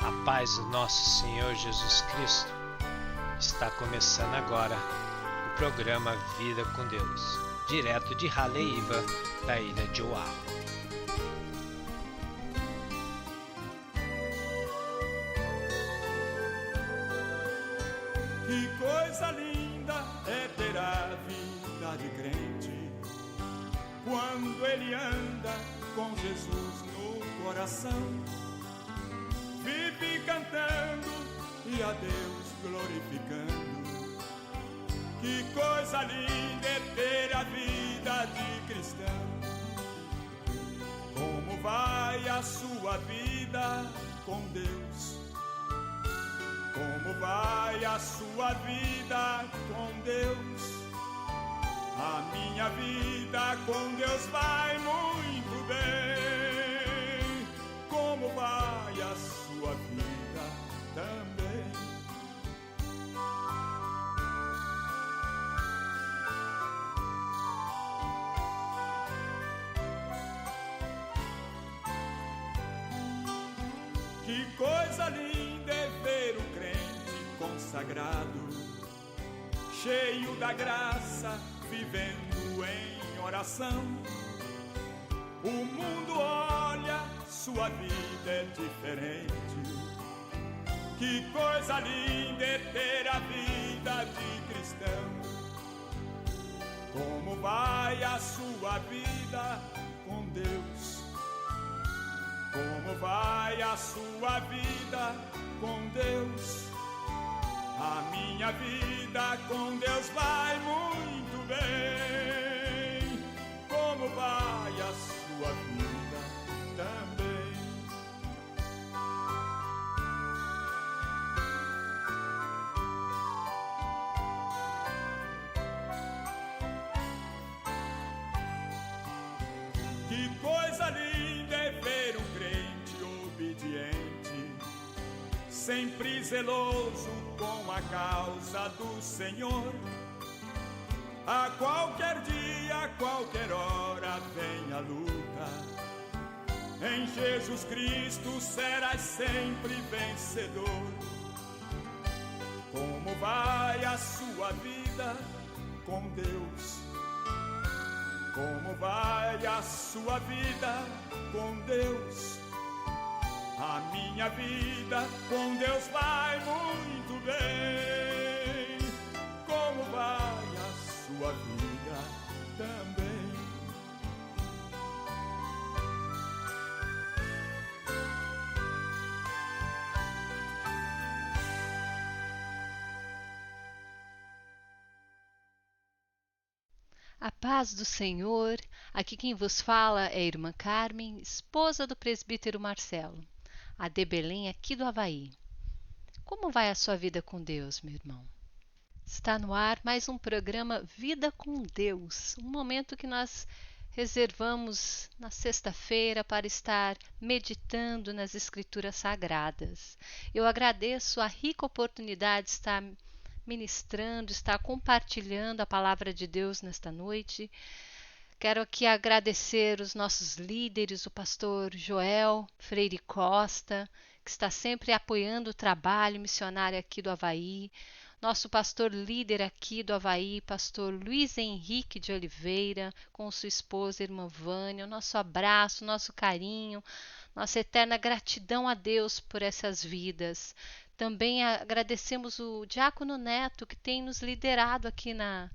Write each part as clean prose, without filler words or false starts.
A paz do nosso Senhor Jesus Cristo. Está começando agora o programa Vida com Deus, direto de Raleiva, da ilha de Oahu. Que coisa linda é ter a vida de crente, quando ele anda com Jesus no coração, vive cantando e a Deus glorificando. Que coisa linda é ter a vida de cristão. Como vai a sua vida com Deus? Como vai a sua vida com Deus? A minha vida com Deus vai muito bem. Como vai a sua vida também? Que coisa linda é ver o crente consagrado, cheio da graça, vivendo em oração. O mundo olha, sua vida é diferente. Que coisa linda é ter a vida de cristão. Como vai a sua vida com Deus? Como vai a sua vida com Deus? A minha vida com Deus vai muito bem. Como vai a sua vida também? Que coisa linda é ver um crente obediente, sempre zeloso com a causa do Senhor. A qualquer dia, a qualquer hora vem a luta. Em Jesus Cristo serás sempre vencedor. Como vai a sua vida com Deus? Como vai a sua vida com Deus? A minha vida com Deus vai muito bem. Como vai a sua vida também? A paz do Senhor, aqui quem vos fala é a irmã Carmen, esposa do presbítero Marcelo, a de Belém aqui do Havaí. Como vai a sua vida com Deus, meu irmão? Está no ar mais um programa Vida com Deus, um momento que nós reservamos na sexta-feira para estar meditando nas Escrituras Sagradas. Eu agradeço a rica oportunidade de estar ministrando, estar compartilhando a palavra de Deus nesta noite. Quero aqui agradecer os nossos líderes, o pastor Joel Freire Costa, que está sempre apoiando o trabalho missionário aqui do Havaí, nosso pastor líder aqui do Havaí, pastor Luiz Henrique de Oliveira, com sua esposa, irmã Vânia, o nosso abraço, nosso carinho, nossa eterna gratidão a Deus por essas vidas. Também agradecemos o Diácono Neto, que tem nos liderado aqui na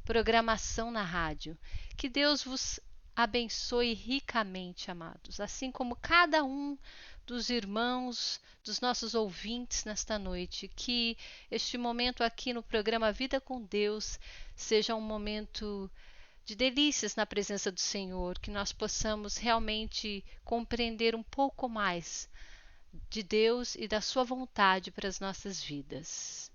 programação na rádio. Que Deus vos abençoe ricamente, amados, assim como cada um dos irmãos, dos nossos ouvintes nesta noite. Que este momento aqui no programa Vida com Deus seja um momento de delícias na presença do Senhor, que nós possamos realmente compreender um pouco mais de Deus e da sua vontade para as nossas vidas.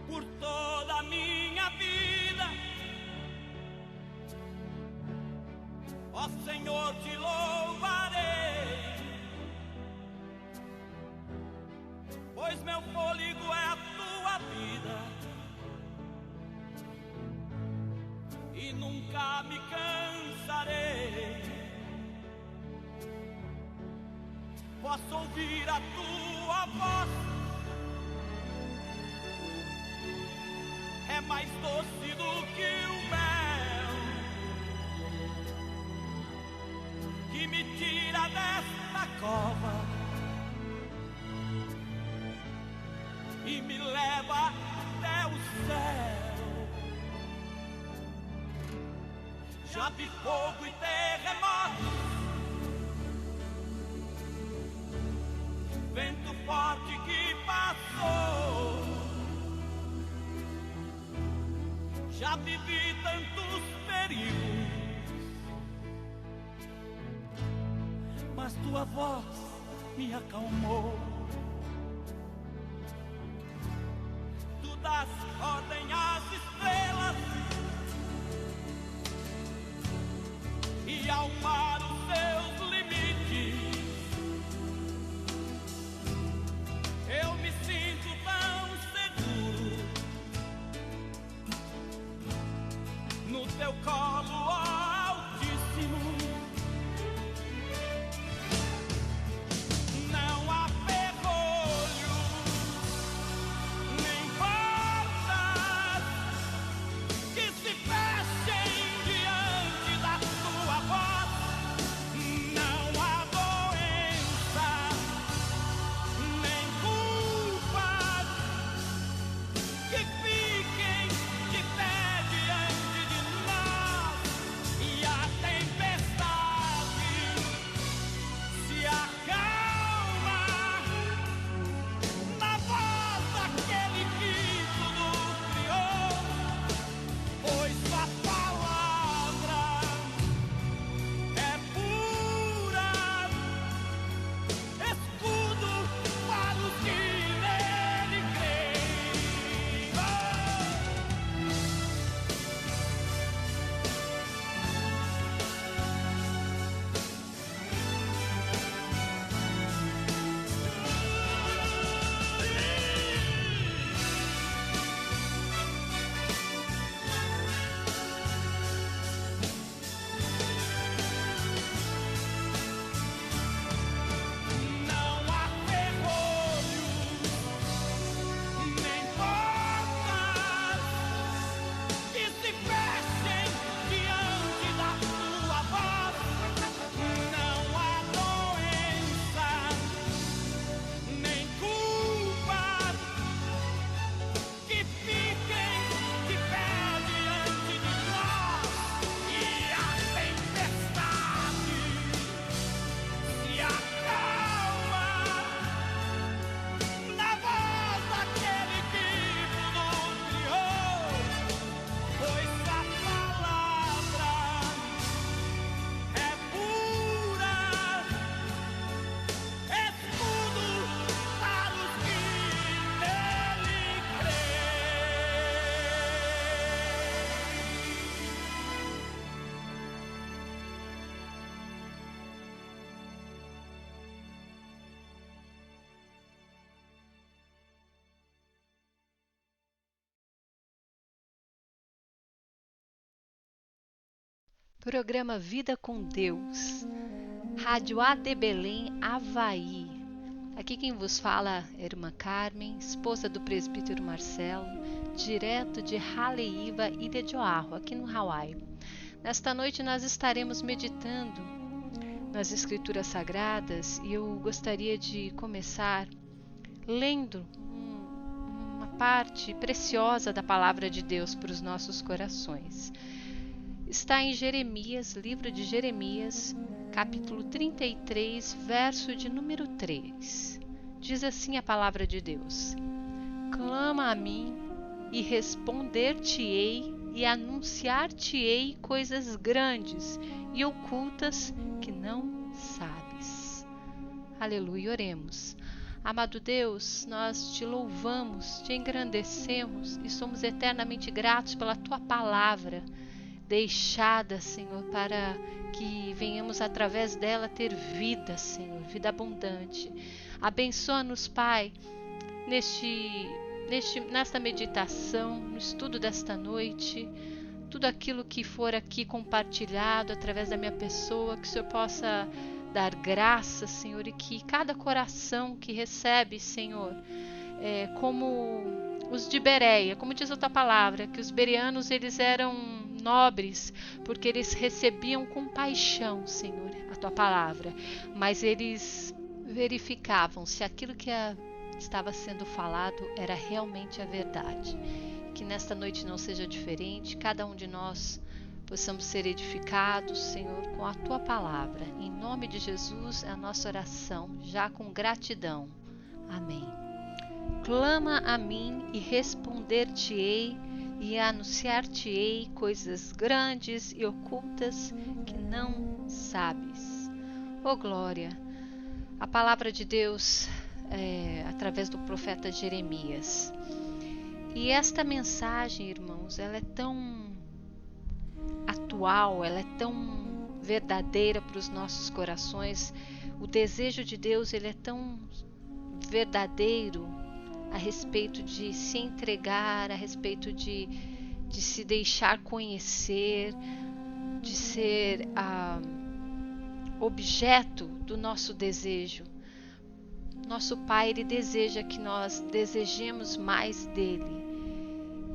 Por toda a minha vida Senhor, te louvarei, pois meu fôlego é a tua vida e nunca me cansarei. Posso ouvir a tua voz, é mais doce do que o mel, que me tira desta cova e me leva até o céu. Já vi fogo e terremoto, vento forte que passou. Já vivi tantos perigos, mas tua voz me acalmou. Tu dás ordem às estrelas e ao mar os seus limites. Eu me sinto tão seguro no teu colo, ó Altíssimo. Não há ferrolho, nem portas que se fechem diante da tua voz. Não há doença, nem culpas que fiquem de pé diante de nós. E a tempestade se acalma na voz daquele que tudo criou, pois a palavra é pura, escudo para os que nele creem. Não há ferrolho, nem portas que se fechem diante da tua voz. Não há doença, nem culpas que fiquem de pé diante de nós. E a tempestade se acalma na voz daquele que tudo criou, pois a palavra é pura, escudo para os que nele Programa Vida com Deus, Rádio AD Belém, Havaí. Aqui quem vos fala é a irmã Carmen, esposa do presbítero Marcelo, direto de Haleiwa, Ilha de Oahu, aqui no Hawaii. Nesta noite nós estaremos meditando nas Escrituras Sagradas e eu gostaria de começar lendo uma parte preciosa da Palavra de Deus para os nossos corações. Está em Jeremias, livro de Jeremias, capítulo 33, verso de número 3. Diz assim a palavra de Deus: Clama a mim e responder-te-ei e anunciar-te-ei coisas grandes e ocultas que não sabes. Aleluia, oremos. Amado Deus, nós te louvamos, te engrandecemos e somos eternamente gratos pela tua palavra. deixada, Senhor, para que venhamos através dela ter vida, Senhor, vida abundante. Abençoa-nos, Pai, nesta meditação, no estudo desta noite, tudo aquilo que for aqui compartilhado através da minha pessoa, que o Senhor possa dar graça, Senhor, e que cada coração que recebe, Senhor, como os de Bereia, como diz a tua palavra, que os bereanos eles eram nobres, porque eles recebiam com paixão, Senhor, a tua palavra, mas eles verificavam se aquilo que estava sendo falado era realmente a verdade. Que nesta noite não seja diferente, cada um de nós possamos ser edificados, Senhor, com a tua palavra. Em nome de Jesus é a nossa oração, já com gratidão. Amém. Clama a mim e responder-te-ei e anunciar-te-ei coisas grandes e ocultas que não sabes. Oh glória! A palavra de Deus através do profeta Jeremias. E esta mensagem, irmãos, ela é tão atual, ela é tão verdadeira para os nossos corações. O desejo de Deus, ele é tão verdadeiro a respeito de se entregar, a respeito de se deixar conhecer, de ser objeto do nosso desejo. Nosso Pai, Ele deseja que nós desejemos mais dEle.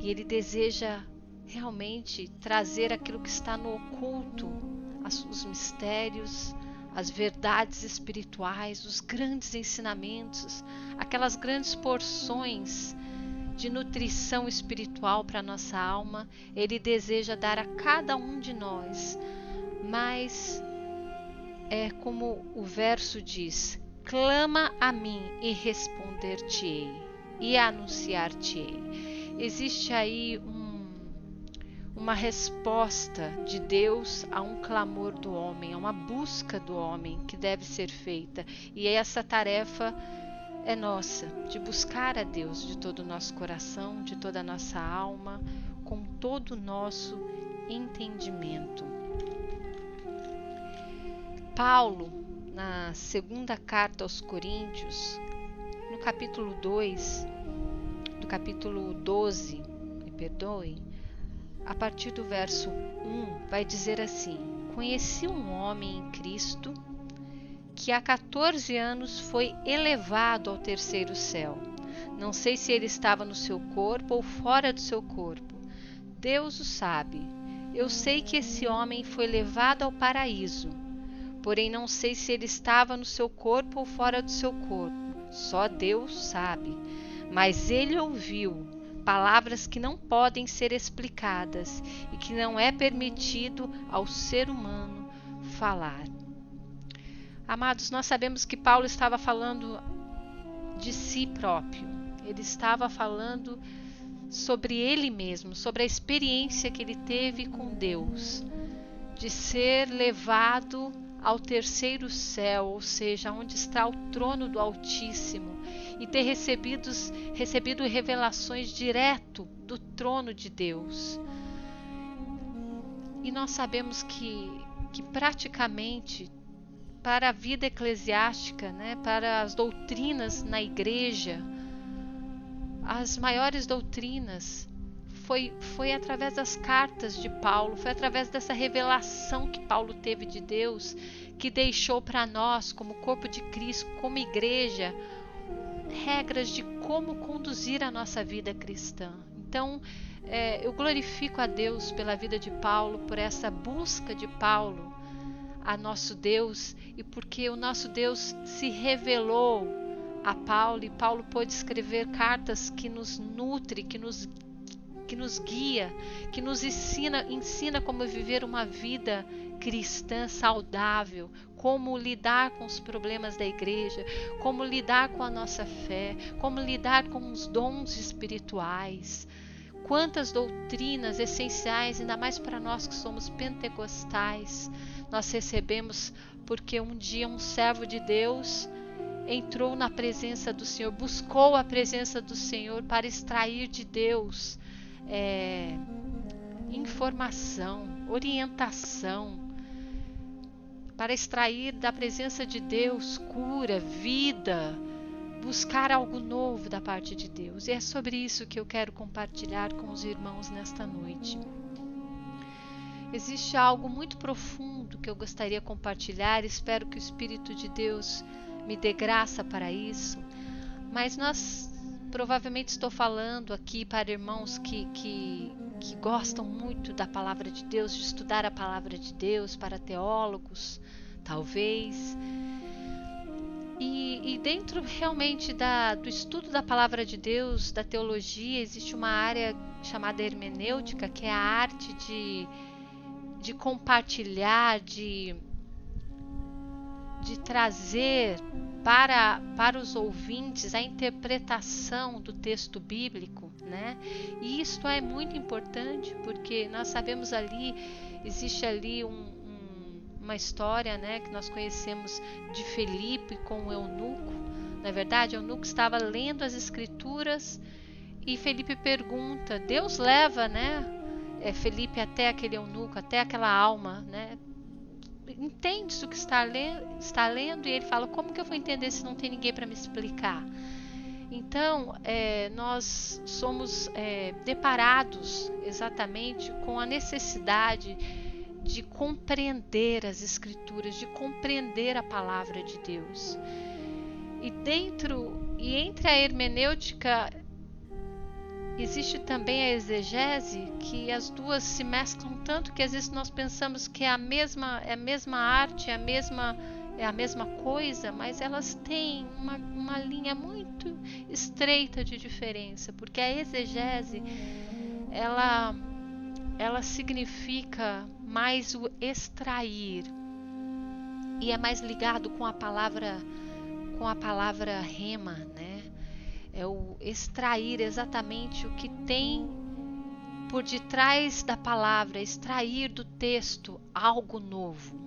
E Ele deseja realmente trazer aquilo que está no oculto, os mistérios, as verdades espirituais, os grandes ensinamentos, aquelas grandes porções de nutrição espiritual para a nossa alma. Ele deseja dar a cada um de nós. Mas é como o verso diz: clama a mim e responder-te-ei e anunciar-te-ei. Existe aí uma resposta de Deus a um clamor do homem, a uma busca do homem que deve ser feita. E essa tarefa é nossa, de buscar a Deus de todo o nosso coração, de toda a nossa alma, com todo o nosso entendimento. Paulo, na segunda carta aos Coríntios, no capítulo 2, do capítulo 12, me perdoem, a partir do verso 1, vai dizer assim: conheci um homem em Cristo que há 14 anos foi elevado ao terceiro céu. Não sei se ele estava no seu corpo ou fora do seu corpo. Deus o sabe. Eu sei que esse homem foi levado ao paraíso. Porém, não sei se ele estava no seu corpo ou fora do seu corpo. Só Deus sabe. Mas ele ouviu palavras que não podem ser explicadas e que não é permitido ao ser humano falar. Amados, nós sabemos que Paulo estava falando de si próprio. Ele estava falando sobre ele mesmo, sobre a experiência que ele teve com Deus, de ser levado ao terceiro céu, ou seja, onde está o trono do Altíssimo, e ter recebido revelações direto do trono de Deus. E nós sabemos que praticamente para a vida eclesiástica, para as doutrinas na igreja, as maiores doutrinas foi através das cartas de Paulo, foi através dessa revelação que Paulo teve de Deus, que deixou para nós, como corpo de Cristo, como igreja, regras de como conduzir a nossa vida cristã. Então, eu glorifico a Deus pela vida de Paulo, por essa busca de Paulo a nosso Deus, e porque o nosso Deus se revelou a Paulo, e Paulo pôde escrever cartas que nos nutre, que nos guia, que nos ensina como viver uma vida cristã saudável, como lidar com os problemas da igreja, como lidar com a nossa fé, como lidar com os dons espirituais. Quantas doutrinas essenciais, ainda mais para nós que somos pentecostais, nós recebemos porque um dia um servo de Deus entrou na presença do Senhor, buscou a presença do Senhor para extrair de Deus informação, orientação, para extrair da presença de Deus cura, vida, buscar algo novo da parte de Deus. E é sobre isso que eu quero compartilhar com os irmãos nesta noite. Existe algo muito profundo que eu gostaria de compartilhar, espero que o Espírito de Deus me dê graça para isso, mas provavelmente estou falando aqui para irmãos que gostam muito da palavra de Deus, de estudar a palavra de Deus, para teólogos, talvez. E dentro realmente do estudo da palavra de Deus, da teologia, existe uma área chamada hermenêutica, que é a arte de compartilhar, de trazer para os ouvintes a interpretação do texto bíblico, né? E isto é muito importante, porque nós sabemos existe ali uma história, né, que nós conhecemos de Felipe com o eunuco. Na verdade, o eunuco estava lendo as escrituras e Felipe pergunta, Deus leva, né, Felipe até aquele eunuco, até aquela alma, né? Entende o que está lendo? E ele fala, como que eu vou entender se não tem ninguém para me explicar? Então, nós somos deparados exatamente com a necessidade de compreender as Escrituras, de compreender a palavra de Deus. E entre a hermenêutica existe também a exegese, que as duas se mesclam tanto que às vezes nós pensamos que é a mesma arte, é a mesma coisa, mas elas têm uma linha muito estreita de diferença, porque a exegese ela significa mais o extrair e é mais ligado com a palavra rema, né? É o extrair exatamente o que tem por detrás da palavra, extrair do texto algo novo.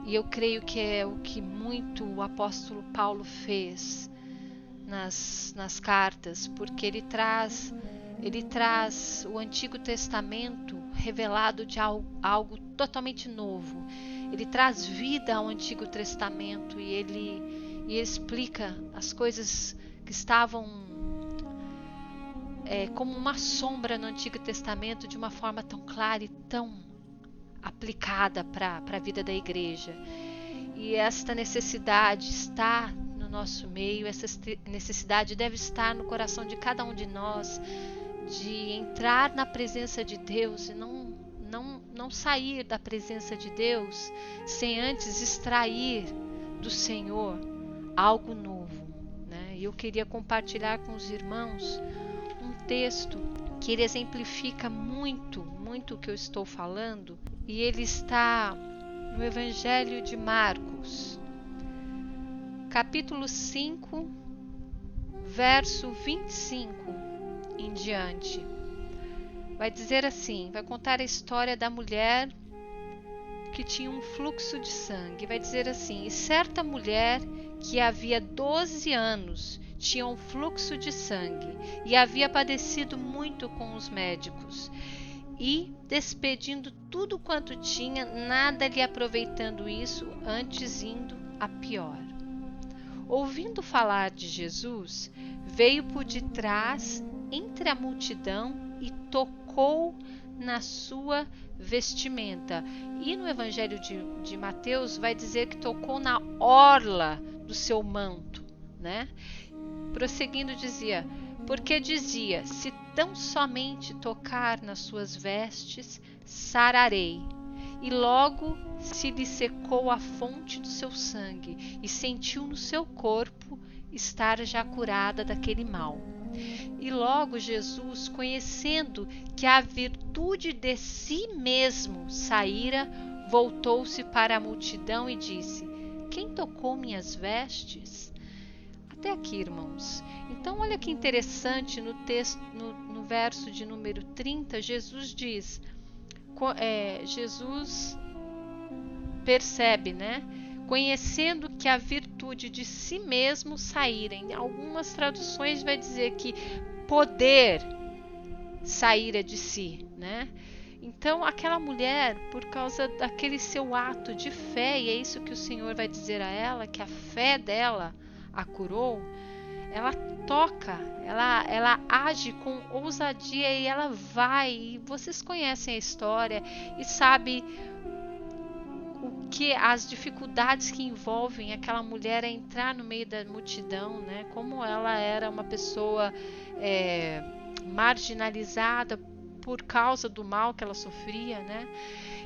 E eu creio que é o que muito o apóstolo Paulo fez nas cartas, porque ele traz o Antigo Testamento revelado de algo totalmente novo. Ele traz vida ao Antigo Testamento e ele explica as coisas que estavam como uma sombra no Antigo Testamento de uma forma tão clara e tão aplicada para a vida da igreja. E esta necessidade está no nosso meio, essa necessidade deve estar no coração de cada um de nós, de entrar na presença de Deus e não sair da presença de Deus sem antes extrair do Senhor algo novo. E eu queria compartilhar com os irmãos um texto que ele exemplifica muito o que eu estou falando, e ele está no Evangelho de Marcos, capítulo 5, verso 25 em diante. Vai dizer assim, vai contar a história da mulher que tinha um fluxo de sangue. Vai dizer assim, e certa mulher que havia 12 anos tinha um fluxo de sangue e havia padecido muito com os médicos e, despedindo tudo quanto tinha, nada lhe aproveitando isso, antes indo a pior. Ouvindo falar de Jesus, veio por detrás entre a multidão e tocou na sua vestimenta. E no Evangelho de Mateus vai dizer que tocou na orla do seu manto, né? Prosseguindo dizia, porque dizia, se tão somente tocar nas suas vestes, sararei. E logo se lhe secou a fonte do seu sangue e sentiu no seu corpo estar já curada daquele mal. E logo Jesus, conhecendo que a virtude de si mesmo saíra, voltou-se para a multidão e disse, quem tocou minhas vestes? Até aqui, irmãos. Então, olha que interessante no texto, no verso de número 30, Jesus diz, Jesus percebe, né? Conhecendo que a virtude de si mesmo saíra. Em algumas traduções vai dizer que poder saíra de si, né? Então aquela mulher, por causa daquele seu ato de fé, e é isso que o Senhor vai dizer a ela, que a fé dela a curou, ela toca, ela age com ousadia e ela vai. E vocês conhecem a história e sabem o que as dificuldades que envolvem aquela mulher a entrar no meio da multidão, né? Como ela era uma pessoa marginalizada por causa do mal que ela sofria, né?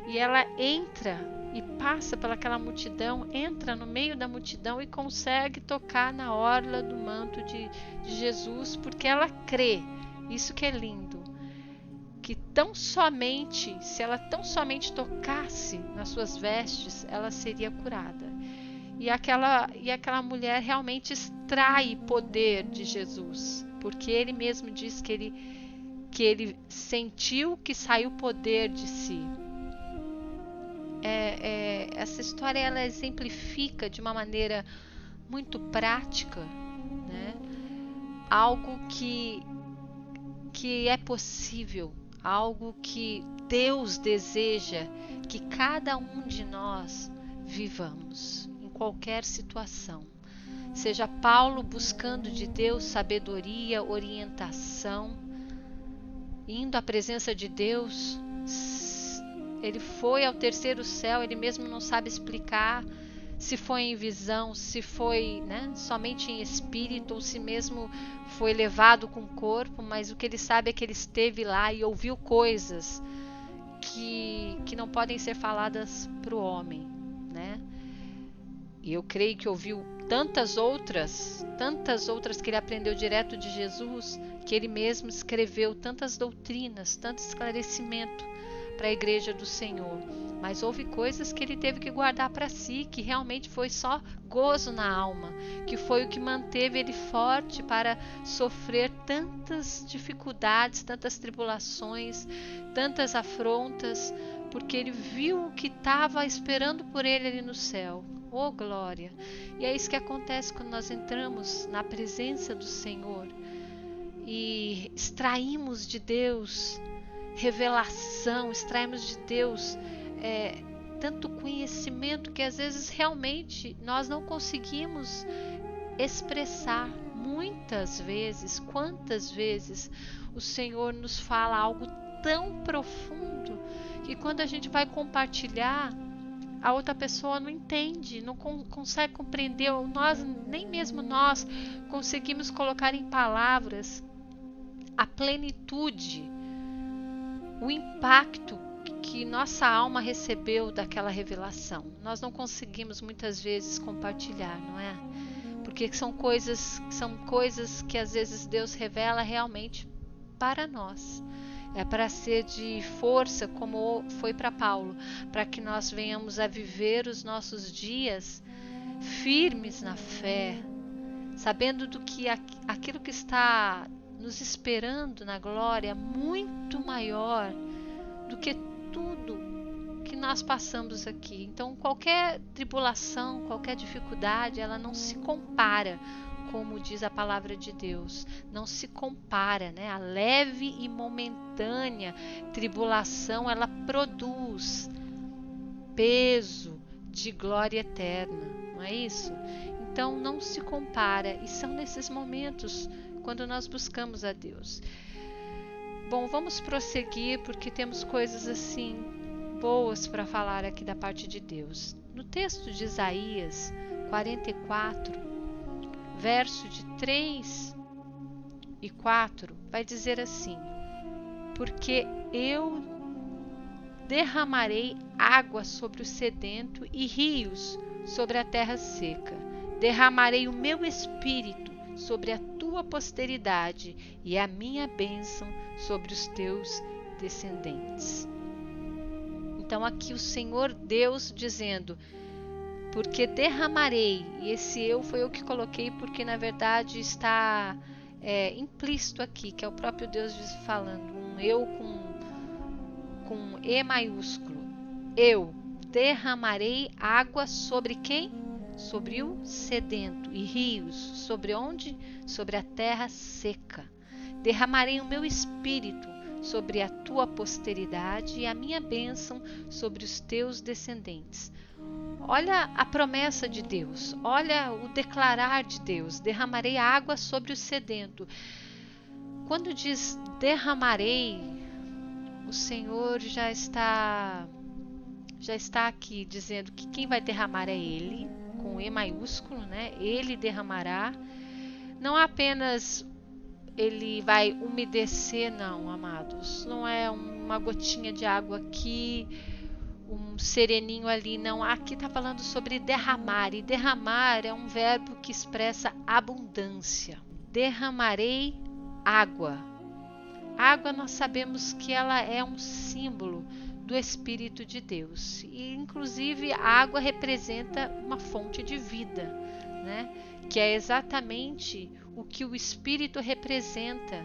E ela entra e passa pelaquela multidão, entra no meio da multidão e consegue tocar na orla do manto de Jesus, porque ela crê. Isso que é lindo, que tão somente, se ela tão somente tocasse nas suas vestes, ela seria curada. E aquela mulher realmente extrai poder de Jesus, porque ele mesmo diz que ele sentiu que saiu poder de si. Essa história ela exemplifica de uma maneira muito prática, né? Algo que é possível, algo que Deus deseja que cada um de nós vivamos em qualquer situação. Seja Paulo buscando de Deus sabedoria, orientação, indo à presença de Deus. Ele foi ao terceiro céu, ele mesmo não sabe explicar se foi em visão, se foi, né, somente em espírito, ou se mesmo foi levado com o corpo, mas o que ele sabe é que ele esteve lá e ouviu coisas que não podem ser faladas para o homem, né? E eu creio que ouviu tantas outras que ele aprendeu direto de Jesus, que ele mesmo escreveu tantas doutrinas, tanto esclarecimento para a igreja do Senhor. Mas houve coisas que ele teve que guardar para si, que realmente foi só gozo na alma, que foi o que manteve ele forte para sofrer tantas dificuldades, tantas tribulações, tantas afrontas, porque ele viu o que estava esperando por ele ali no céu. Oh, glória! E é isso que acontece quando nós entramos na presença do Senhor e extraímos de Deus revelação, extraímos de Deus tanto conhecimento que às vezes realmente nós não conseguimos expressar. Muitas vezes, quantas vezes o Senhor nos fala algo tão profundo que quando a gente vai compartilhar, a outra pessoa não entende, não consegue compreender, ou nem mesmo nós conseguimos colocar em palavras a plenitude, o impacto que nossa alma recebeu daquela revelação. Nós não conseguimos muitas vezes compartilhar, não é? Porque são coisas que às vezes Deus revela realmente para nós. É para ser de força, como foi para Paulo, para que nós venhamos a viver os nossos dias firmes na fé, sabendo do que aquilo que está nos esperando na glória é muito maior do que tudo que nós passamos aqui. Então qualquer tribulação, qualquer dificuldade, ela não se compara, como diz a palavra de Deus, não se compara, né? A leve e momentânea tribulação, ela produz peso de glória eterna, não é isso? Então não se compara, e são nesses momentos quando nós buscamos a Deus. Bom, vamos prosseguir porque temos coisas assim boas para falar aqui da parte de Deus. No texto de Isaías 44, verso de 3 e 4, vai dizer assim: porque eu derramarei água sobre o sedento e rios sobre a terra seca. Derramarei o meu espírito sobre a tua posteridade e a minha bênção sobre os teus descendentes. Então aqui o Senhor Deus dizendo: porque derramarei, e esse eu foi eu que coloquei porque na verdade está implícito aqui, que é o próprio Deus falando, um eu com E maiúsculo. Eu derramarei água sobre quem? Sobre o sedento, e rios, sobre onde? Sobre a terra seca. Derramarei o meu espírito sobre a tua posteridade e a minha bênção sobre os teus descendentes. Olha a promessa de Deus, olha o declarar de Deus: derramarei água sobre o sedento. Quando diz derramarei, o Senhor já está aqui dizendo que quem vai derramar é Ele, com E maiúsculo, né? Ele derramará. Não apenas Ele vai umedecer, não, amados. Não é uma gotinha de água aqui, um sereninho ali, não. Aqui está falando sobre derramar, e derramar é um verbo que expressa abundância. Derramarei água. Água, nós sabemos que ela é um símbolo do Espírito de Deus, e inclusive a água representa uma fonte de vida, né? Que é exatamente o que o Espírito representa,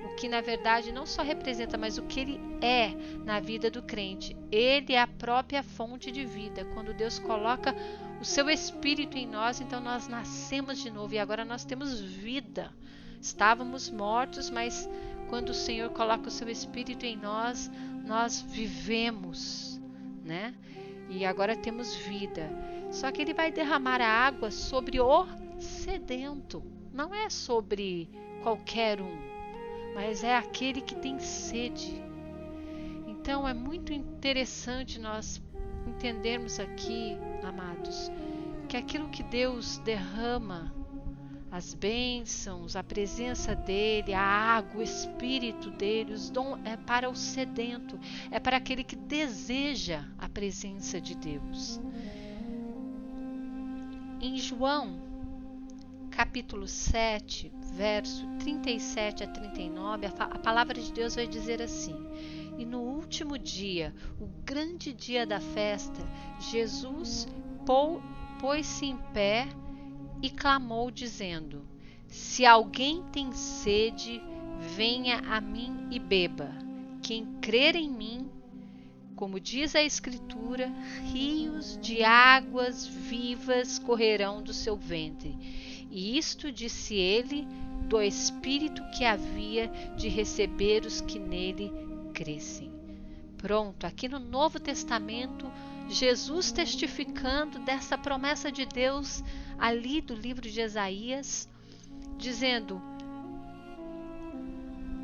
o que na verdade não só representa, mas o que ele é na vida do crente. Ele é a própria fonte de vida. Quando Deus coloca o seu Espírito em nós, então nós nascemos de novo e agora nós temos vida. Estávamos mortos, mas quando o Senhor coloca o seu Espírito em nós, nós vivemos, né? E agora temos vida. Só que ele vai derramar a água sobre o sedento. Não é sobre qualquer um, mas é aquele que tem sede. Então é muito interessante nós entendermos aqui, amados, que aquilo que Deus derrama, as bênçãos, a presença dele, a água, o Espírito dele, os dons, é para o sedento, é para aquele que deseja a presença de Deus. Em João, capítulo 7, verso 37 a 39, a palavra de Deus vai dizer assim: e no último dia, o grande dia da festa, Jesus pôs-se em pé e clamou, dizendo: se alguém tem sede, venha a mim e beba. Quem crer em mim, como diz a Escritura, rios de águas vivas correrão do seu ventre. E isto disse ele do Espírito que havia de receber os que nele crescem. Pronto, aqui no Novo Testamento, Jesus testificando dessa promessa de Deus ali do livro de Isaías, dizendo: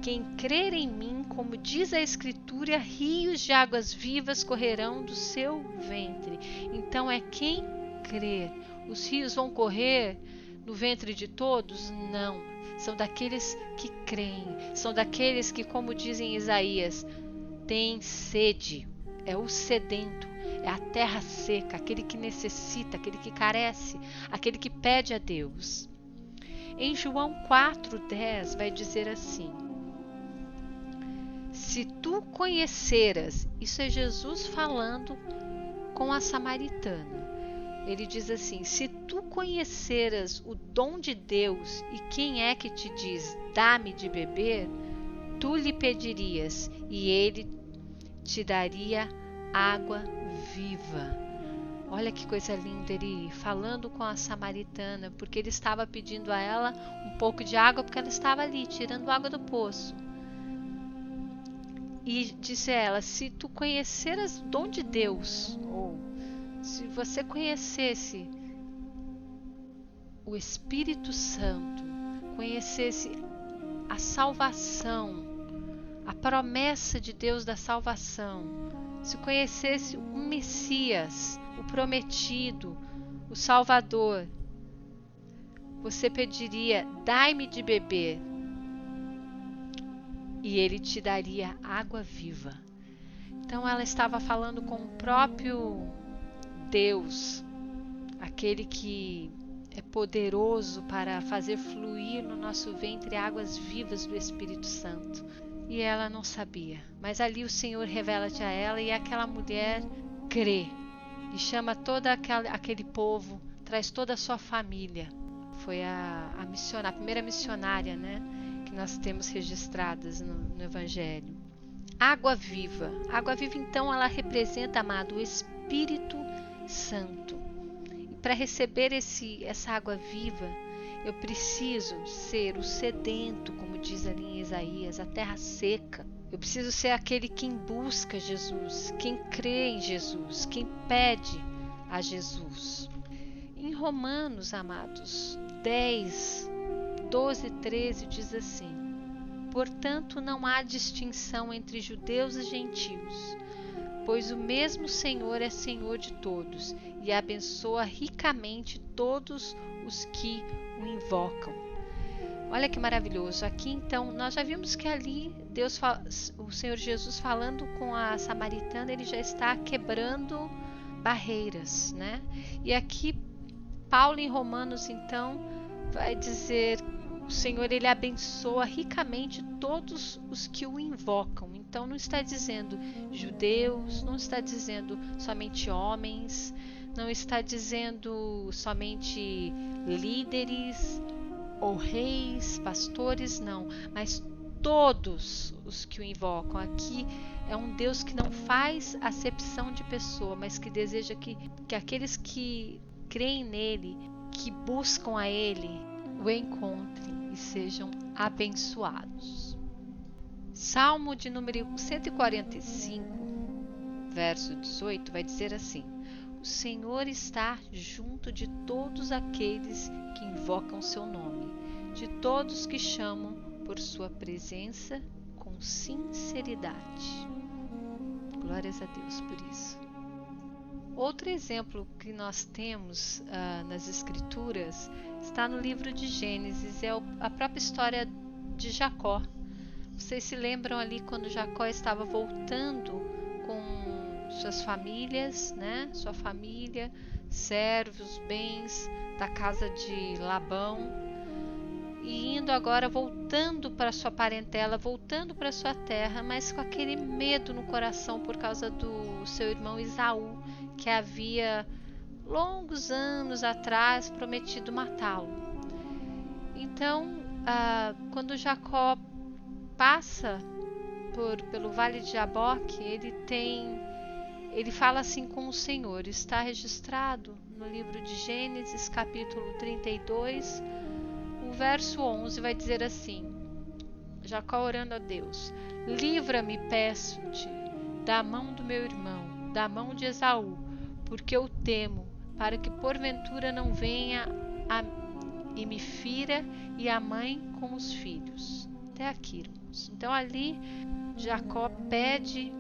quem crer em mim, como diz a Escritura, rios de águas vivas correrão do seu ventre. Então é quem crer. Os rios vão correr no ventre de todos? Não. São daqueles que creem. São daqueles que, como dizem Isaías, têm sede. É o sedento. É a terra seca. Aquele que necessita, aquele que carece, aquele que pede a Deus. Em João 4,10 vai dizer assim: se tu conheceras, isso é Jesus falando com a samaritana. Ele diz assim: se tu conheceras o dom de Deus e quem é que te diz, dá-me de beber, tu lhe pedirias e ele te daria água viva. Olha que coisa linda, ele falando com a samaritana, porque ele estava pedindo a ela um pouco de água, porque ela estava ali tirando água do poço. E disse a ela: se tu conheceras o dom de Deus, ou se você conhecesse o Espírito Santo, conhecesse a salvação, a promessa de Deus da salvação, se conhecesse o Messias, o prometido, o Salvador, você pediria: dai-me de beber, e ele te daria água viva. Então ela estava falando com o próprio Deus, aquele que é poderoso para fazer fluir no nosso ventre águas vivas do Espírito Santo. E ela não sabia, mas ali o Senhor revela-te a ela, e aquela mulher crê e chama todo aquele povo, traz toda a sua família. Foi a primeira missionária, né, que nós temos registradas no Evangelho. Água viva. Água viva, então, ela representa, amado, o Espírito Santo. E para receber essa água viva, eu preciso ser o sedento, como diz ali em Isaías, a terra seca. Eu preciso ser aquele quem busca Jesus, quem crê em Jesus, quem pede a Jesus. Em Romanos, amados, 10, 12 e 13 diz assim: portanto, não há distinção entre judeus e gentios, pois o mesmo Senhor é Senhor de todos e abençoa ricamente todos os que o invocam. Olha que maravilhoso. Aqui então, nós já vimos que ali o Senhor Jesus falando com a samaritana, ele já está quebrando barreiras, né? E aqui Paulo em Romanos então vai dizer: o Senhor ele abençoa ricamente todos os que o invocam. Então não está dizendo judeus, não está dizendo somente homens, não está dizendo somente líderes ou reis, pastores, não, mas todos os que o invocam. Aqui é um Deus que não faz acepção de pessoa, mas que deseja que aqueles que creem nele, que buscam a ele, o encontrem e sejam abençoados. Salmo de número 145, verso 18, vai dizer assim: o Senhor está junto de todos aqueles que invocam seu nome, de todos que chamam por sua presença com sinceridade. Glórias a Deus por isso. Outro exemplo que nós temos nas Escrituras está no livro de Gênesis, é a própria história de Jacó. Vocês se lembram ali quando Jacó estava voltando com suas famílias, né? Sua família, servos, bens da casa de Labão, e indo agora, voltando para sua parentela, voltando para sua terra, mas com aquele medo no coração por causa do seu irmão Esaú, que havia longos anos atrás prometido matá-lo. Então, quando Jacó passa pelo vale de Jaboque, ele fala assim com o Senhor. Está registrado no livro de Gênesis, capítulo 32, o verso 11 vai dizer assim: Jacó orando a Deus: livra-me, peço-te, da mão do meu irmão, da mão de Esaú, porque eu temo, para que porventura não venha e me fira, e a mãe com os filhos. Até aqui, irmãos. Então ali Jacó pede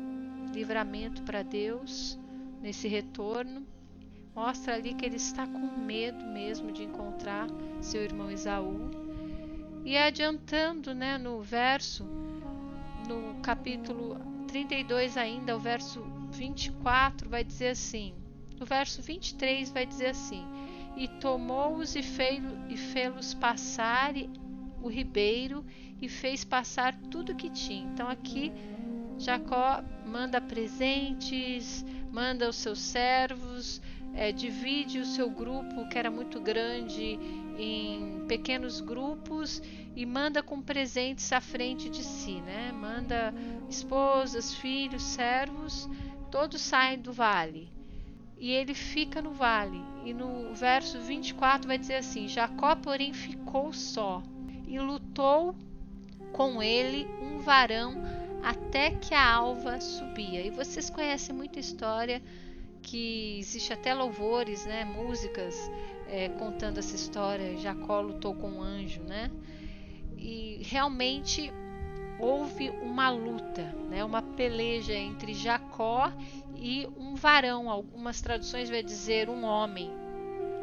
livramento para Deus nesse retorno. Mostra ali que ele está com medo mesmo de encontrar seu irmão Esaú. E adiantando, né, no capítulo 32 ainda, o verso 24 vai dizer assim, no verso 23 vai dizer assim: e tomou-os e fê-los passar o ribeiro, e fez passar tudo que tinha. Então aqui Jacó manda presentes, manda os seus servos, divide o seu grupo, que era muito grande, em pequenos grupos, e manda com presentes à frente de si, né? Manda esposas, filhos, servos, todos saem do vale. E ele fica no vale. E no verso 24 vai dizer assim: Jacó, porém, ficou só, e lutou com ele um varão até que a alva subia. E vocês conhecem muita história, que existe até louvores, né, músicas contando essa história. Jacó lutou com um anjo, né? E realmente houve uma luta, né, uma peleja entre Jacó e um varão. Algumas traduções vai dizer um homem,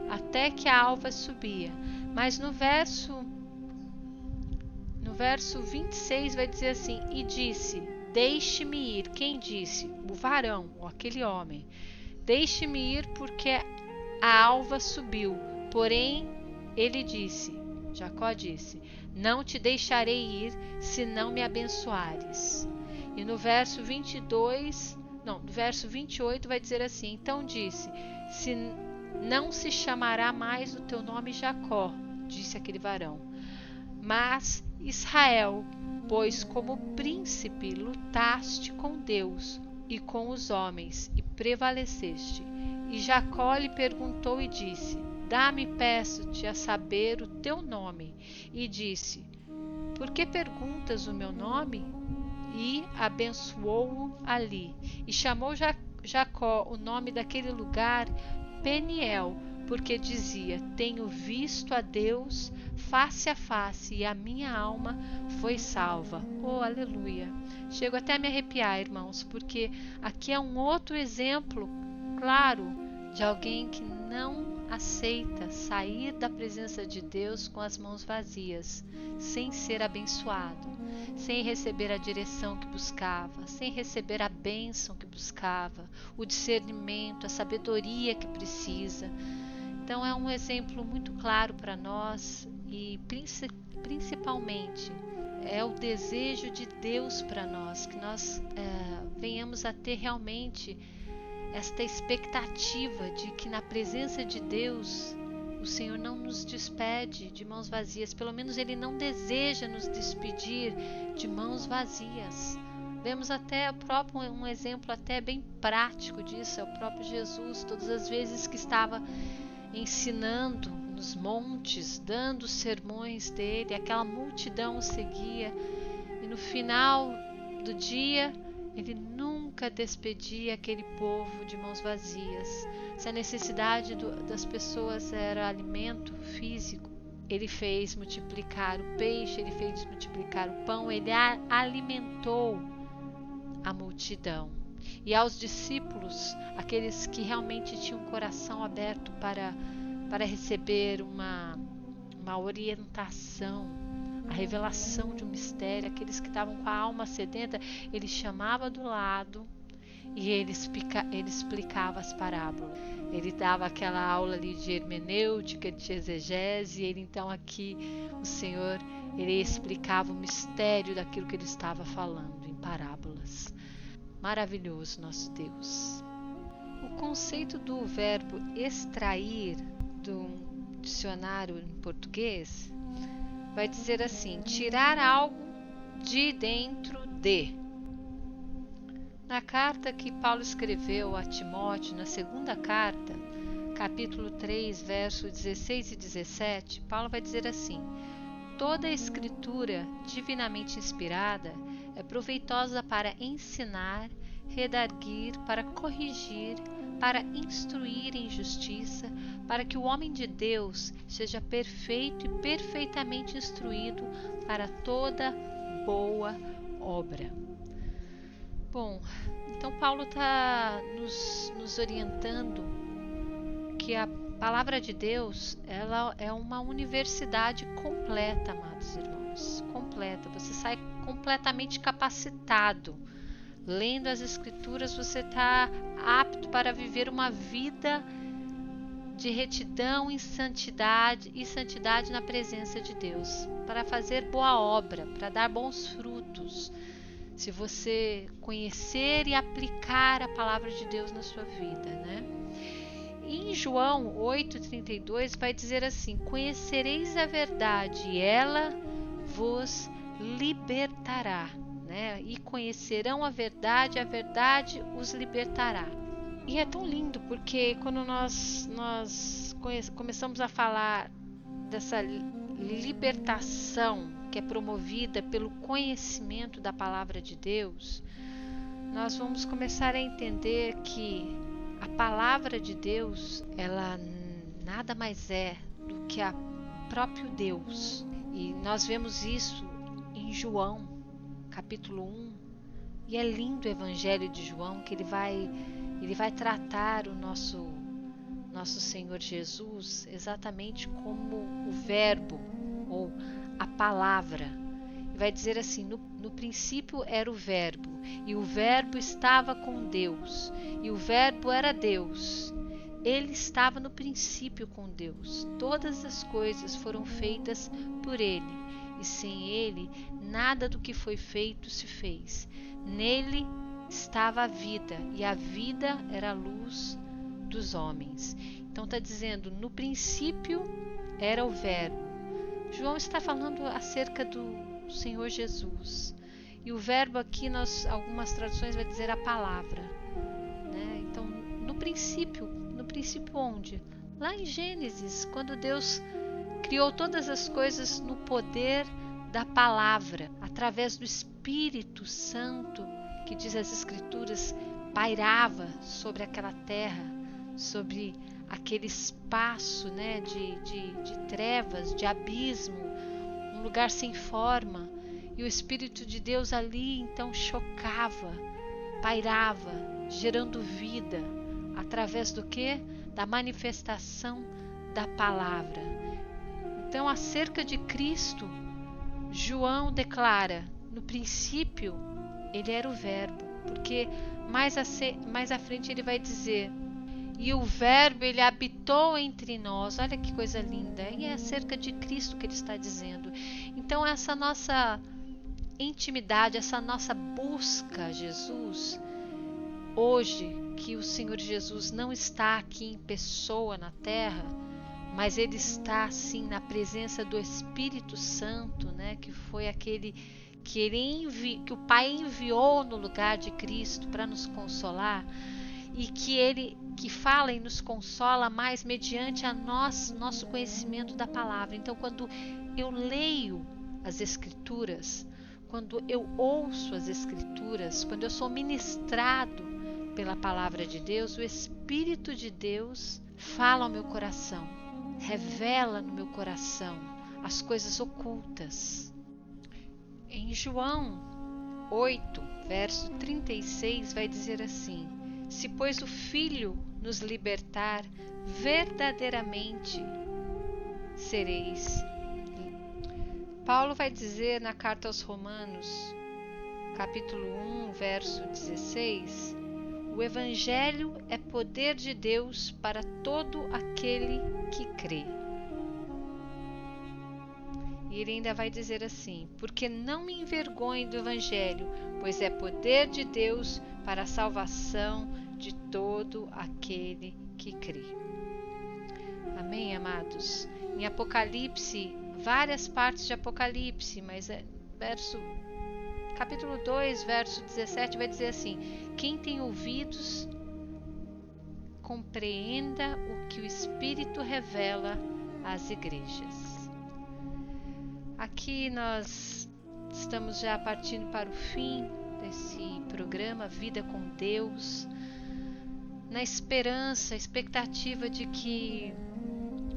até que a alva subia. Mas no verso 26 vai dizer assim: e disse: deixe-me ir. Quem disse? O varão, ou aquele homem. Deixe-me ir, porque a alva subiu. Porém, ele disse, Jacó disse: não te deixarei ir, se não me abençoares. E no verso 28 vai dizer assim: então disse: não se chamará mais o teu nome Jacó, disse aquele varão, mas Israel, pois como príncipe lutaste com Deus e com os homens e prevaleceste. E Jacó lhe perguntou e disse: dá-me, peço-te, a saber o teu nome. E disse: por que perguntas o meu nome? E abençoou-o ali, e chamou Jacó o nome daquele lugar Peniel, porque dizia: tenho visto a Deus face a face, e a minha alma foi salva. Oh, aleluia! Chego até a me arrepiar, irmãos, porque aqui é um outro exemplo claro de alguém que não aceita sair da presença de Deus com as mãos vazias, sem ser abençoado, sem receber a direção que buscava, sem receber a bênção que buscava, o discernimento, a sabedoria que precisa. Então é um exemplo muito claro para nós e principalmente é o desejo de Deus para nós, que nós venhamos a ter realmente esta expectativa de que na presença de Deus o Senhor não nos despede de mãos vazias, pelo menos Ele não deseja nos despedir de mãos vazias. Vemos até um exemplo até bem prático disso, é o próprio Jesus, todas as vezes que estava ensinando nos montes, dando os sermões dele, aquela multidão o seguia, e no final do dia ele nunca despedia aquele povo de mãos vazias. Se a necessidade das pessoas era alimento físico, ele fez multiplicar o peixe, ele fez multiplicar o pão, ele alimentou a multidão. E aos discípulos, aqueles que realmente tinham o coração aberto para receber uma orientação, a revelação de um mistério, aqueles que estavam com a alma sedenta, ele chamava do lado e ele explicava as parábolas. Ele dava aquela aula ali de hermenêutica, de exegese, e ele então aqui, o Senhor, ele explicava o mistério daquilo que ele estava falando em parábolas. Maravilhoso nosso Deus. O conceito do verbo extrair do dicionário em português vai dizer assim: tirar algo de dentro de. Na carta que Paulo escreveu a Timóteo, na segunda carta, capítulo 3, versos 16 e 17, Paulo vai dizer assim: toda a escritura divinamente inspirada é proveitosa para ensinar, redarguir, para corrigir, para instruir em justiça, para que o homem de Deus seja perfeito e perfeitamente instruído para toda boa obra. Bom, então Paulo está nos orientando que a palavra de Deus, ela é uma universidade completa, amados irmãos, completa. Você sai completamente capacitado. Lendo as Escrituras, você está apto para viver uma vida de retidão e santidade na presença de Deus, para fazer boa obra, para dar bons frutos. Se você conhecer e aplicar a palavra de Deus na sua vida, né? Em João 8,32 vai dizer assim: conhecereis a verdade e ela vos libertará, né? E conhecerão a verdade os libertará. E é tão lindo porque quando nós começamos a falar dessa libertação que é promovida pelo conhecimento da palavra de Deus, nós vamos começar a entender que a palavra de Deus, ela nada mais é do que a próprio Deus. E nós vemos isso em João, capítulo 1. E é lindo o Evangelho de João, que ele vai tratar o nosso Senhor Jesus exatamente como o verbo ou a palavra. Vai dizer assim: no princípio era o verbo, e o verbo estava com Deus, e o verbo era Deus. Ele estava no princípio com Deus. Todas as coisas foram feitas por ele, e sem ele nada do que foi feito se fez. Nele estava a vida, e a vida era a luz dos homens. Então está dizendo, no princípio era o verbo. João está falando acerca do Senhor Jesus. E o verbo aqui, algumas traduções vai dizer a palavra, né? Então, no princípio onde? Lá em Gênesis, quando Deus criou todas as coisas no poder da palavra, através do Espírito Espírito Santo, que diz as Escrituras, pairava sobre aquela terra, sobre aquele espaço, né, de trevas, de abismo, um lugar sem forma. E o Espírito de Deus ali então chocava, pairava, gerando vida, através do quê? Da manifestação da palavra. Então, acerca de Cristo, João declara, no princípio, ele era o Verbo, porque mais à frente ele vai dizer, e o Verbo, ele habitou entre nós. Olha que coisa linda. E é acerca de Cristo que ele está dizendo. Então, essa nossa intimidade, essa nossa busca a Jesus, hoje que o Senhor Jesus não está aqui em pessoa na terra, mas ele está sim na presença do Espírito Santo, né, que foi aquele que o Pai enviou no lugar de Cristo para nos consolar, e que ele que fala e nos consola mais mediante a nosso conhecimento da palavra. Então, quando eu leio as Escrituras, quando eu ouço as Escrituras, quando eu sou ministrado pela palavra de Deus, o Espírito de Deus fala ao meu coração, revela no meu coração as coisas ocultas. Em João 8, verso 36, vai dizer assim: se pois o Filho nos libertar, verdadeiramente sereis. Paulo vai dizer na carta aos Romanos, capítulo 1, verso 16, o Evangelho é poder de Deus para todo aquele que crê. E ele ainda vai dizer assim, porque não me envergonhe do Evangelho, pois é poder de Deus para a salvação de todo aquele que crê. Amém, amados? Em Apocalipse, várias partes de Apocalipse, mas capítulo 2, verso 17, vai dizer assim, quem tem ouvidos, compreenda o que o Espírito revela às igrejas. Aqui nós estamos já partindo para o fim desse programa Vida com Deus, na expectativa de que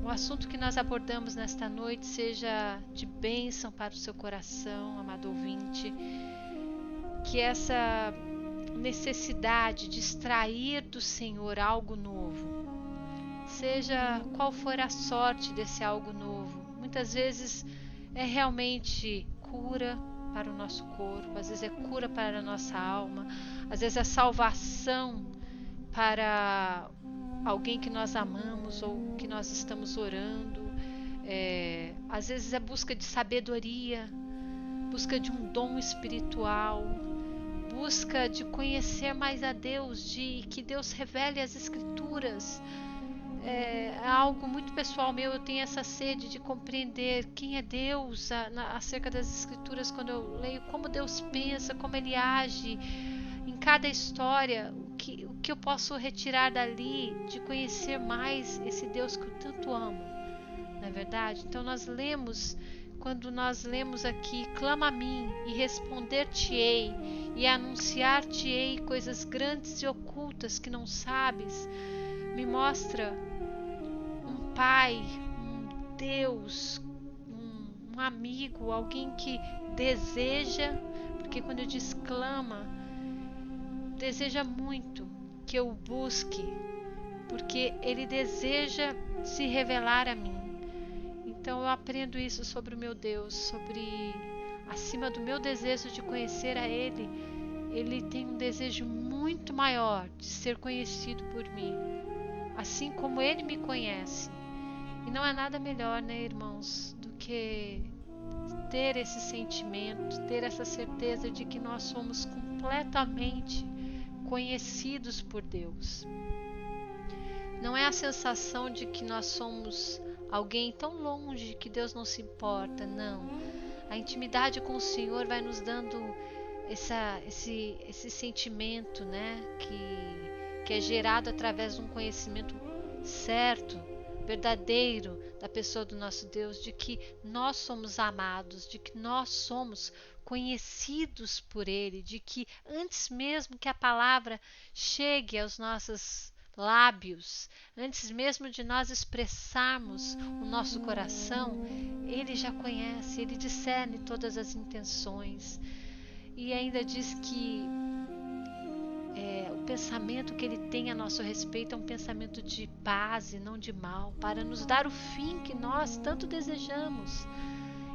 o assunto que nós abordamos nesta noite seja de bênção para o seu coração, amado ouvinte, que essa necessidade de extrair do Senhor algo novo, seja qual for a sorte desse algo novo, muitas vezes é realmente cura para o nosso corpo, às vezes é cura para a nossa alma, às vezes é salvação para alguém que nós amamos ou que nós estamos orando, às vezes é busca de sabedoria, busca de um dom espiritual, busca de conhecer mais a Deus, de que Deus revele as Escrituras. É algo muito pessoal meu, eu tenho essa sede de compreender quem é Deus acerca das Escrituras, quando eu leio como Deus pensa, como Ele age em cada história, o que eu posso retirar dali, de conhecer mais esse Deus que eu tanto amo, não é verdade? Então quando nós lemos aqui, clama a mim e responder-te-ei e anunciar-te-ei coisas grandes e ocultas que não sabes, me mostra um Pai, um Deus, um amigo, alguém que deseja, porque quando eu diz clama, deseja muito que eu o busque, porque Ele deseja se revelar a mim. Então eu aprendo isso sobre o meu Deus, acima do meu desejo de conhecer a Ele, Ele tem um desejo muito maior de ser conhecido por mim, assim como Ele me conhece. E não é nada melhor, né, irmãos, do que ter esse sentimento, ter essa certeza de que nós somos completamente conhecidos por Deus. Não é a sensação de que nós somos alguém tão longe que Deus não se importa, não. A intimidade com o Senhor vai nos dando esse sentimento, né, que é gerado através de um conhecimento certo verdadeiro da pessoa do nosso Deus, de que nós somos amados, de que nós somos conhecidos por Ele, de que antes mesmo que a palavra chegue aos nossos lábios, antes mesmo de nós expressarmos o nosso coração, Ele já conhece, Ele discerne todas as intenções. E ainda diz que o pensamento que Ele tem a nosso respeito é um pensamento de paz e não de mal, para nos dar o fim que nós tanto desejamos.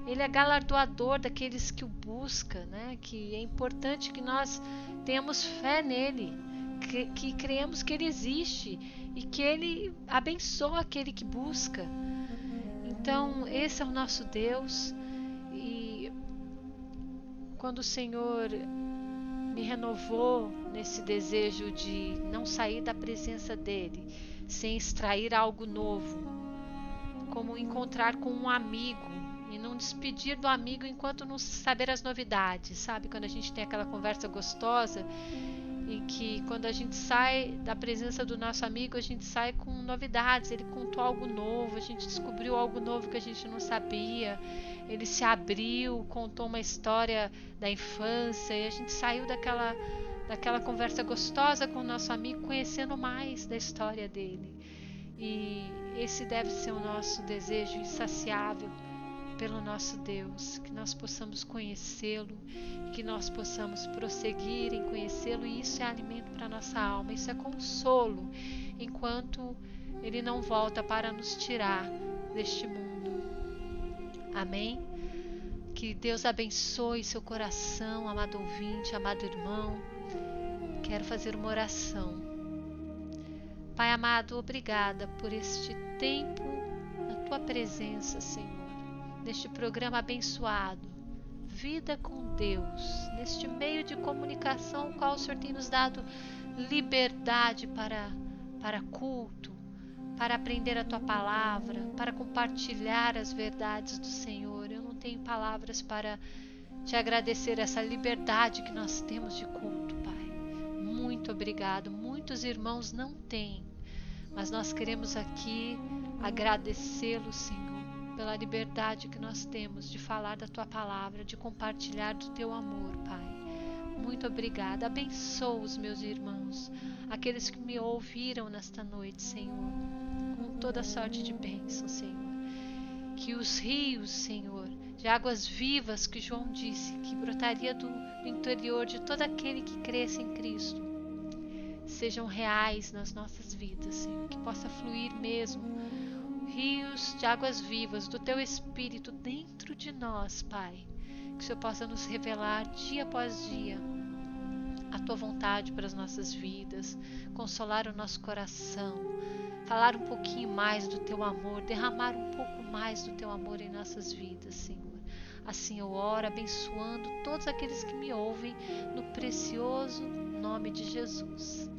Ele é galardoador daqueles que o buscam, né? Que é importante que nós tenhamos fé nele, que creemos que Ele existe e que Ele abençoa aquele que busca. Então, esse é o nosso Deus. E quando o Senhor me renovou nesse desejo de não sair da presença dele sem extrair algo novo, como encontrar com um amigo e não despedir do amigo enquanto não saber as novidades, sabe? Quando a gente tem aquela conversa gostosa e que quando a gente sai da presença do nosso amigo, a gente sai com novidades. Ele contou algo novo, a gente descobriu algo novo que a gente não sabia. Ele se abriu, contou uma história da infância e a gente saiu daquela conversa gostosa com o nosso amigo, conhecendo mais da história dele. E esse deve ser o nosso desejo insaciável pelo nosso Deus, que nós possamos conhecê-lo, que nós possamos prosseguir em conhecê-lo, e isso é alimento para a nossa alma, isso é consolo, enquanto Ele não volta para nos tirar deste mundo. Amém? Que Deus abençoe seu coração, amado ouvinte, amado irmão. Quero fazer uma oração. Pai amado, obrigada por este tempo na tua presença, Senhor. Neste programa abençoado, Vida com Deus, neste meio de comunicação, qual o Senhor tem nos dado liberdade para culto, para aprender a tua palavra, para compartilhar as verdades do Senhor. Eu não tenho palavras para te agradecer essa liberdade que nós temos de culto, Pai. Muito obrigado. Muitos irmãos não têm, mas nós queremos aqui agradecê-lo, Senhor, pela liberdade que nós temos de falar da tua palavra, de compartilhar do teu amor, Pai. Muito obrigada. Abençoa os meus irmãos, aqueles que me ouviram nesta noite, Senhor, com toda sorte de bênção, Senhor. Que os rios, Senhor, de águas vivas que João disse que brotaria do interior de todo aquele que cresce em Cristo, sejam reais nas nossas vidas, Senhor, que possa fluir mesmo rios de águas vivas do teu Espírito dentro de nós, Pai. Que o Senhor possa nos revelar dia após dia a tua vontade para as nossas vidas, consolar o nosso coração, falar um pouquinho mais do teu amor, derramar um pouco mais do teu amor em nossas vidas, Senhor. Assim eu oro, abençoando todos aqueles que me ouvem, no precioso nome de Jesus.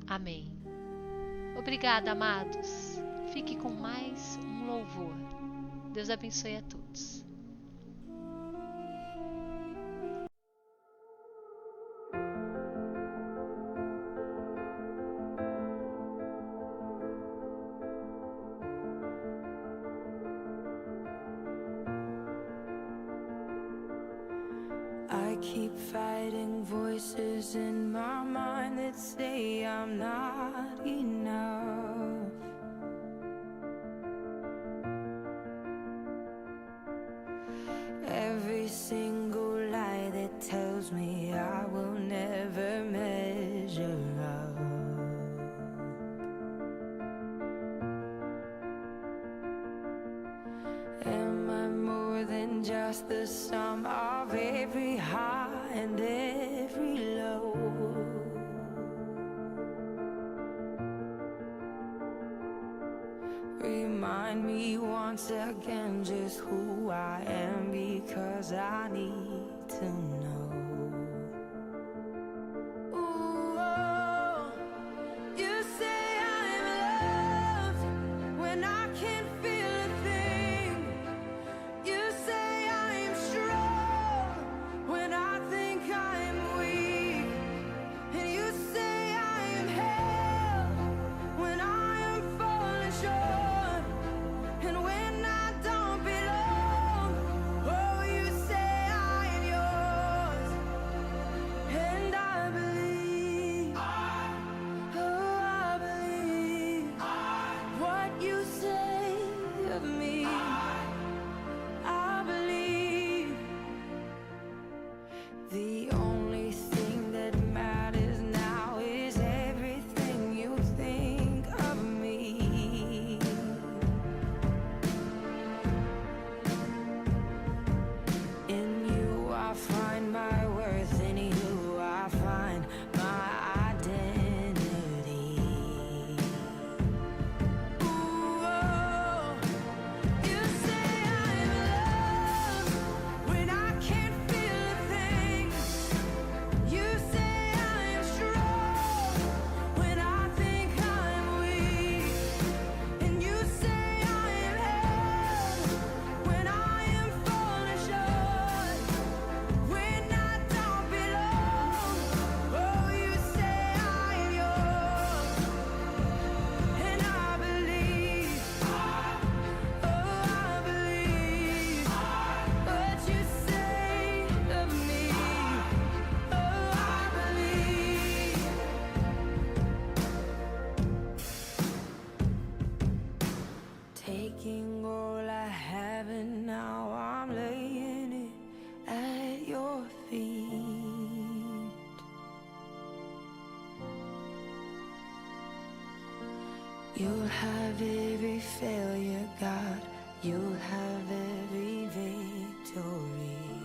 Amém. Obrigada, amados. Fique com mais um louvor. Deus abençoe a todos. I keep fighting voices in my mind that say I'm not enough. Every single lie that tells me I will never measure up. Am I more than just the sum of every high and every low? Remind me once again just who I am, because I need to know. Ooh, oh, you say I'm loved when I can't feel a thing. You say I'm strong when I think I'm weak. And you say I am held when I am falling short. You'll have every failure, God. You'll have every victory.